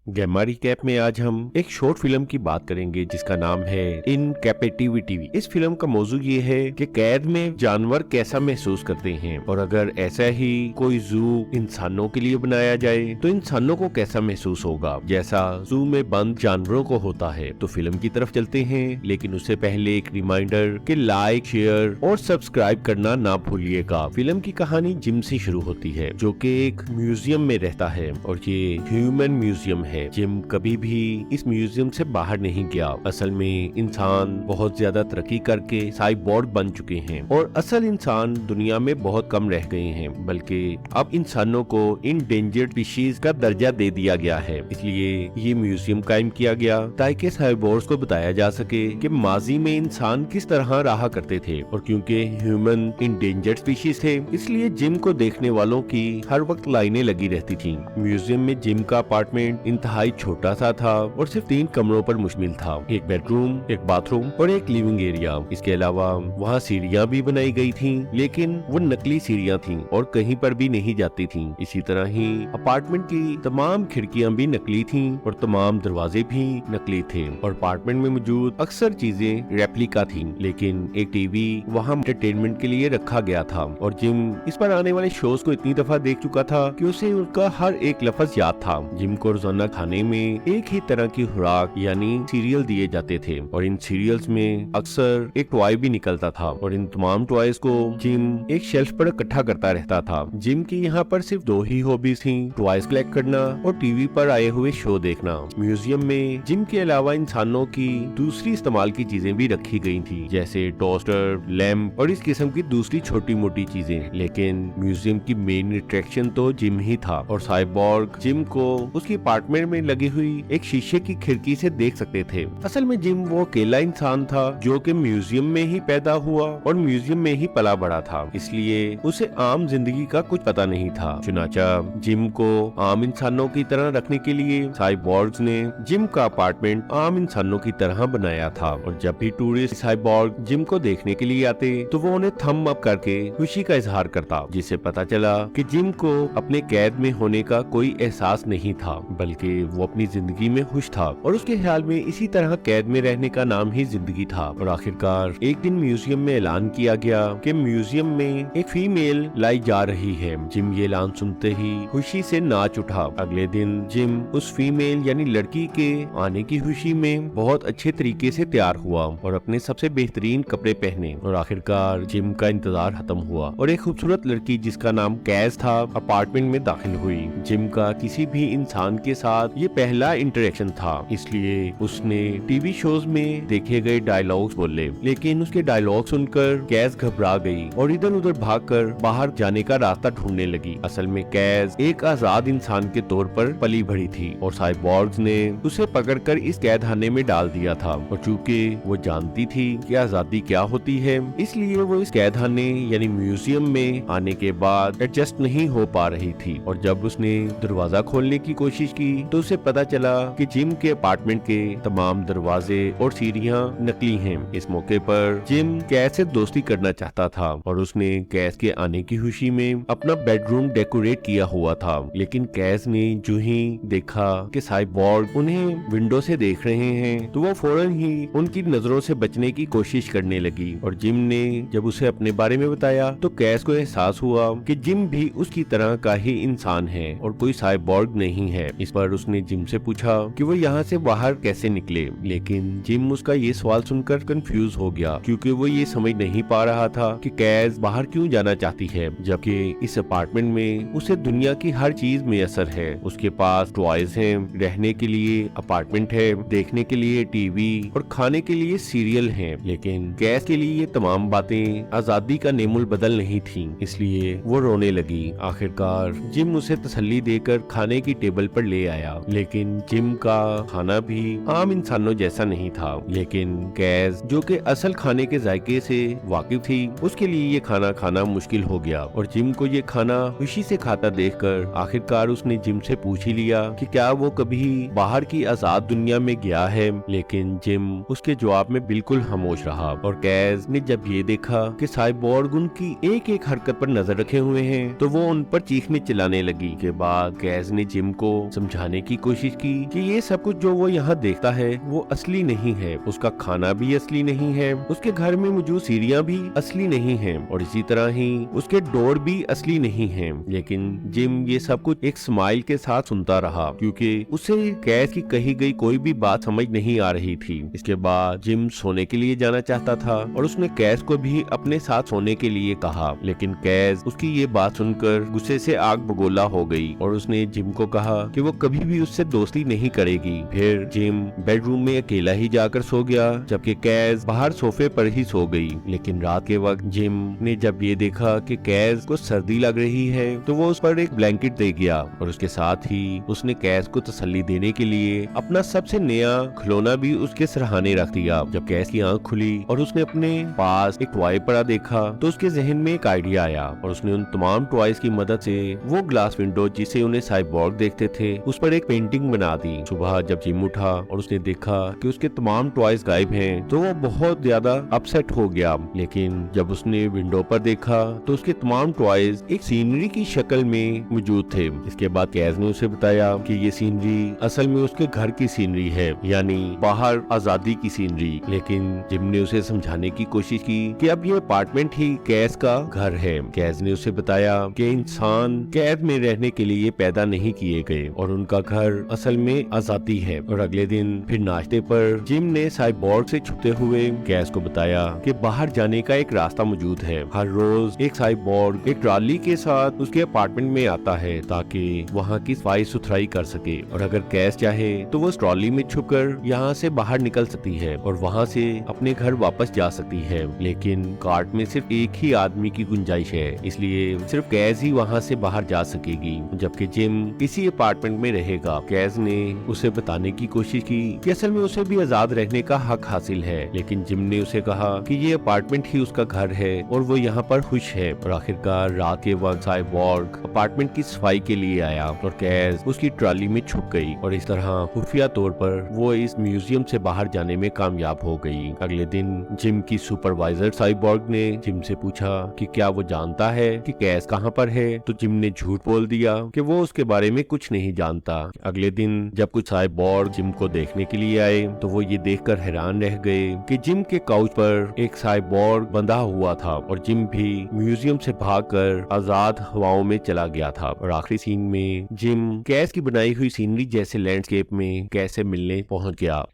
Gamma recap में आज हम एक शॉर्ट फिल्म की बात करेंगे जिसका नाम है इन कैपेटिविटी। इस फिल्म का मौजू ये है कि कैद में जानवर कैसा महसूस करते हैं और अगर ऐसा ही कोई जू इंसानों के लिए बनाया जाए तो इंसानों को कैसा महसूस होगा जैसा जू में बंद जानवरों को होता है। तो फिल्म की तरफ चलते हैं, लेकिन उससे पहले एक रिमाइंडर कि लाइक, शेयर और सब्सक्राइब करना ना भूलिएगा। फिल्म की कहानी जिम से शुरू होती है जो कि एक म्यूजियम में रहता है और ये ह्यूमन म्यूजियम है। जिम कभी भी इस म्यूजियम से बाहर नहीं गया। असल में इंसान बहुत ज्यादा तरक्की करके साइबोर्ग बन चुके हैं और असल इंसान दुनिया में बहुत कम रह गए हैं, बल्कि अब इंसानों को इंडेंजर्ड स्पीशीज का दर्जा दे दिया गया है। इसलिए ये म्यूजियम कायम किया गया ताकि साइबोर्ग्स को बताया जा सके कि माजी में इंसान किस तरह रहा करते थे। और क्योंकि ह्यूमन इंडेंजर्ड स्पीशीज थे, इसलिए जिम को देखने वालों की हर वक्त लाइनें लगी रहती थी। म्यूजियम में जिम का अपार्टमेंट इंतहाई छोटा सा था और सिर्फ 3 कमरों पर मुश्तमिल था। एक बेडरूम, एक बाथरूम और एक लिविंग एरिया। इसके अलावा वहाँ सीढ़ियाँ भी बनाई गई थीं, लेकिन वो नकली सीढ़ियाँ थीं और कहीं पर भी नहीं जाती थीं। इसी तरह ही अपार्टमेंट की तमाम खिड़कियाँ भी नकली थीं और तमाम दरवाजे भी नकली थे और अपार्टमेंट में मौजूद अक्सर चीजें रेप्लिका थीं। लेकिन एक टीवी वहाँ एंटरटेनमेंट के लिए रखा गया था और जिम इस पर आने वाले शोज को इतनी दफा देख चुका था कि उसे उसका हर एक लफ्ज याद था। जिम को रोजाना खाने में एक ही तरह की खुराक यानी सीरियल दिए जाते थे और इन सीरियल्स में अक्सर एक टॉय भी निकलता था और इन तमाम टॉयज को जिम एक शेल्फ पर इकट्ठा करता रहता था। जिम की यहाँ पर सिर्फ 2 ही हॉबीज थी, टॉयज कलेक्ट करना और टीवी पर आए हुए शो देखना। म्यूजियम में जिम के अलावा इंसानों की दूसरी इस्तेमाल की चीजें भी रखी गई थी, जैसे टोस्टर, लैंप और इस किस्म की दूसरी छोटी मोटी चीजें। लेकिन म्यूजियम की मेन अट्रैक्शन तो जिम ही था और साइबोर्ग जिम को उसकी अपार्टमेंट में लगी हुई एक शीशे की खिड़की से देख सकते थे। असल में जिम वो अकेला इंसान था जो कि म्यूजियम में ही पैदा हुआ और म्यूजियम में ही पला बड़ा था, इसलिए उसे आम जिंदगी का कुछ पता नहीं था। चुनाचा जिम को आम इंसानों की तरह रखने के लिए साइबोर्ग्स ने जिम का अपार्टमेंट आम इंसानों की तरह बनाया था और जब भी टूरिस्ट साइबोर्ग जिम को देखने के लिए आते तो वो उन्हें थम अप करके खुशी का इजहार करता, जिससे पता चला कि जिम को अपने कैद में होने का कोई एहसास नहीं था, बल्कि वो अपनी जिंदगी में खुश था और उसके ख्याल में इसी तरह कैद में रहने का नाम ही जिंदगी था। और आखिरकार एक दिन म्यूजियम में ऐलान किया गया कि म्यूजियम में एक फीमेल लाई जा रही है। जिम ये ऐलान सुनते ही खुशी से नाच उठा। अगले दिन जिम उस फीमेल यानी लड़की के आने की खुशी में बहुत अच्छे तरीके से तैयार हुआ और अपने सबसे बेहतरीन कपड़े पहने और आखिरकार जिम का इंतजार खत्म हुआ और एक खूबसूरत लड़की जिसका नाम कैज था अपार्टमेंट में दाखिल हुई। जिम का किसी भी इंसान के साथ ये पहला इंटरेक्शन था, इसलिए उसने टीवी शोज में देखे गए डायलॉग्स बोले, लेकिन उसके डायलॉग सुनकर कैज घबरा गई और इधर उधर भागकर बाहर जाने का रास्ता ढूंढने लगी। असल में कैज एक आजाद इंसान के तौर पर पली बढ़ी थी और साइबोर्ग्स ने उसे पकड़कर इस कैदखाने में डाल दिया था और चूंकि वो जानती थी कि आजादी क्या होती है, इसलिए वो इस कैदखाने यानी म्यूजियम में आने के बाद एडजस्ट नहीं हो पा रही थी। और जब उसने दरवाजा खोलने की कोशिश की तो उसे पता चला कि जिम के अपार्टमेंट के तमाम दरवाजे और सीढ़ियाँ नकली हैं। इस मौके पर जिम कैस से दोस्ती करना चाहता था और उसने कैस के आने की खुशी में अपना बेडरूम डेकोरेट किया हुआ था, लेकिन कैस ने जो ही देखा कि साइबोर्ग उन्हें विंडो से देख रहे हैं तो वो फौरन ही उनकी नजरों से बचने की कोशिश करने लगी। और जिम ने जब उसे अपने बारे में बताया तो कैस को एहसास हुआ कि जिम भी उसकी तरह का ही इंसान है और कोई साइबोर्ग नहीं है। इस पर उसने जिम से पूछा कि वो यहाँ से बाहर कैसे निकले, लेकिन जिम उसका ये सवाल सुनकर कंफ्यूज हो गया क्योंकि वो ये समझ नहीं पा रहा था कि कैज बाहर क्यों जाना चाहती है, जबकि इस अपार्टमेंट में उसे दुनिया की हर चीज मुयस्सर है। उसके पास टॉयज हैं, रहने के लिए अपार्टमेंट है, देखने के लिए टीवी और खाने के लिए सीरियल हैं, लेकिन कैज के लिए ये तमाम बातें आजादी का नेमुल बदल नहीं थी, इसलिए वो रोने लगी। आखिरकार जिम उसे तसल्ली देकर खाने की टेबल पर ले आया, लेकिन जिम का खाना भी आम इंसानों जैसा नहीं था। लेकिन कैज जो कि असल खाने के जायके से वाकिफ थी, उसके लिए ये खाना खाना मुश्किल हो गया और जिम को ये खाना खुशी से खाता देखकर आखिरकार उसने जिम से पूछ ही लिया कि क्या वो कभी बाहर की आजाद दुनिया में गया है, लेकिन जिम उसके जवाब में बिल्कुल खामोश रहा। और कैज ने जब ये देखा कि साइबोर्ग उनकी एक एक हरकत पर नजर रखे हुए हैं तो वो उन पर चीखने चिल्लाने लगी। के बाद कैज ने जिम को समझाने समझाने की कोशिश की कि ये सब कुछ जो वो यहाँ देखता है वो असली नहीं है, उसका खाना भी असली नहीं है, उसके घर में मौजूद सीढ़ियाँ भी असली नहीं है और इसी तरह ही उसके डोर भी असली नहीं है। लेकिन जिम ये सब कुछ एक स्माइल के साथ सुनता रहा क्योंकि उसे कैस की कही गई कोई भी बात समझ नहीं आ रही थी। इसके बाद जिम सोने के लिए जाना चाहता था और उसने कैस को भी अपने साथ सोने के लिए कहा, लेकिन कैस उसकी ये बात सुनकर गुस्से से आग बगोला हो गई और उसने जिम को कहा कि वो कभी भी उससे दोस्ती नहीं करेगी। फिर जिम बेडरूम में अकेला ही जाकर सो गया जबकि कैस बाहर सोफे पर ही सो गई। लेकिन रात के वक्त जिम ने जब ये देखा कि कैस को सर्दी लग रही है तो वो उस पर एक ब्लैंकेट दे गया और उसके साथ ही उसने कैस को तसल्ली देने के लिए अपना सबसे नया खिलौना भी उसके सरहाने रख दिया। जब कैस की आंख खुली और उसने अपने पास एक टॉय पड़ा देखा तो उसके जहन में एक आइडिया आया और उसने उन तमाम टॉयज की मदद से वो ग्लास विंडो जिसे उन्हें साइबॉर्ग देखते थे उस पर एक पेंटिंग बना दी। सुबह जब जिम उठा और उसने देखा कि उसके तमाम टॉयज गायब हैं तो वो बहुत ज्यादा अपसेट हो गया। लेकिन जब उसने विंडो पर देखा तो उसके तमाम टॉयज एक सीनरी की शक्ल में मौजूद थे। इसके बाद कैस ने उसे बताया कि ये सीनरी असल में उसके घर की सीनरी है, यानी बाहर आजादी की सीनरी। लेकिन जिम ने उसे समझाने की कोशिश की कि अब ये अपार्टमेंट ही कैस का घर है। कैस ने उसे बताया कि इंसान कैद में रहने के लिए पैदा नहीं किए गए और उनका घर असल में आजादी है। और अगले दिन फिर नाश्ते पर जिम ने साइबॉर्ग से छुपते हुए कैस को बताया कि बाहर जाने का एक रास्ता मौजूद है। हर रोज एक साइबॉर्ग एक ट्रॉली के साथ उसके अपार्टमेंट में आता है ताकि वहाँ की सफाई सुथराई कर सके और अगर कैस चाहे तो वो ट्रॉली में छुपकर यहाँ से बाहर निकल सकती है और वहाँ से अपने घर वापस जा सकती है। लेकिन कार्ट में सिर्फ एक ही आदमी की गुंजाइश है, इसलिए सिर्फ कैस ही वहाँ से बाहर जा सकेगी जबकि जिम इसी अपार्टमेंट में रहेगा। कैस ने उसे बताने की कोशिश की कि असल में उसे भी आजाद रहने का हक हासिल है, लेकिन जिम ने उसे कहा कि ये अपार्टमेंट ही उसका घर है और वो यहाँ पर खुश है। और आखिरकार रात के वक्त साइबॉर्ग अपार्टमेंट की सफाई के लिए आया और कैस उसकी ट्रॉली में छुप गई और इस तरह खुफिया तौर पर वो इस म्यूजियम से बाहर जाने में कामयाब हो गई। अगले दिन जिम की सुपरवाइजर साइबॉर्ग ने जिम से पूछा कि क्या वो जानता है कि कैस कहाँ पर है, तो जिम ने झूठ बोल दिया कि वो उसके बारे में कुछ नहीं जानता। अगले दिन जब कुछ साइबॉर्ग जिम को देखने के लिए आए तो वो ये देखकर हैरान रह गए कि जिम के काउच पर एक साइबॉर्ग बंधा हुआ था और जिम भी म्यूजियम से भागकर आजाद हवाओं में चला गया था। और आखिरी सीन में जिम कैस की बनाई हुई सीनरी जैसे लैंडस्केप में कैसे मिलने पहुंच गया।